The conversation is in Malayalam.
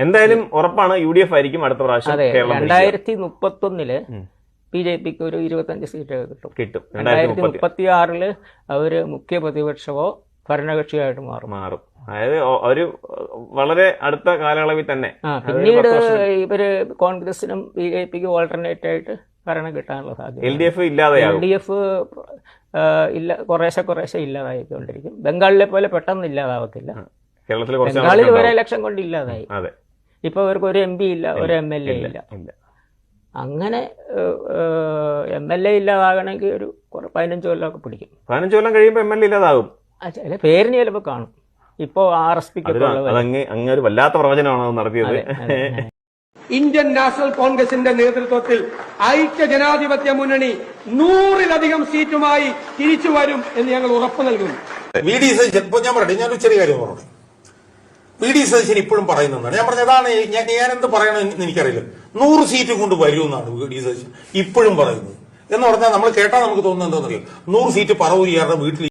എന്തായാലും ഉറപ്പാണ് UDF ആയിരിക്കും അടുത്ത പ്രാവശ്യം. 2031 BJPക്ക് ഒരു 25 സീറ്റ് കിട്ടും. 2036 അവര് മുഖ്യ പ്രതിപക്ഷമോ ഭരണകക്ഷിയായിട്ട് മാറും. അതായത് ഒരു വളരെ അടുത്ത കാലയളവിൽ തന്നെ. പിന്നീട് ഇവര് കോൺഗ്രസിനും BJPക്കും ഓൾട്ടർനേറ്റ് ആയിട്ട് ഭരണം കിട്ടാനുള്ള സാധ്യത. LDF ഇല്ലാതെയാകും. LDF കുറേശ്ശെ ഇല്ലാതായിക്കൊണ്ടിരിക്കും. ബംഗാളിലെ പോലെ പെട്ടെന്ന് ഇല്ലാതാവത്തില്ല. ബംഗാളിൽ ഒരു ഇലക്ഷൻ കൊണ്ട് ഇല്ലാതായി. ഇപ്പൊ അവർക്ക് ഒരു MP ഇല്ല, ഒരു MLA ഇല്ല. അങ്ങനെ MLA ഇല്ലാതാകണമെങ്കിൽ ഒരു 15 കൊല്ലമൊക്കെ പിടിക്കും. 15 കൊല്ലം കഴിയുമ്പോൾ MLA ഇല്ലാതാകും. ചില പേരിന് ചിലപ്പോൾ കാണും. ഇപ്പോ RSPക്ക് ഒരു വല്ലാത്ത പ്രവചനമാണ് നടത്തിയത്. ഇന്ത്യൻ നാഷണൽ കോൺഗ്രസിന്റെ നേതൃത്വത്തിൽ ഐക്യ ജനാധിപത്യ മുന്നണി 100-ലധികം സീറ്റുമായി തിരിച്ചു വരും എന്ന് ഞങ്ങൾ ഉറപ്പു നൽകുന്നു. ഞാൻ പറയട്ടെ, ഞാനൊരു ചെറിയ കാര്യം പറഞ്ഞു. VD സതീശൻ ഇപ്പോഴും പറയുന്നതാണ്. ഞാൻ പറഞ്ഞത് അതാണ്. ഞാൻ എന്ത് പറയണമെന്ന് എനിക്കറിയില്ല. 100 സീറ്റ് കൊണ്ട് വരുമെന്നാണ് VD സതീശൻ ഇപ്പോഴും പറയുന്നത്. എന്ന് പറഞ്ഞാൽ നമ്മൾ കേട്ടാൽ നമുക്ക് തോന്നുന്നത് എന്താണെന്നറിയാം, 100 സീറ്റ് പറവൂരിയാരുടെ വീട്ടിൽ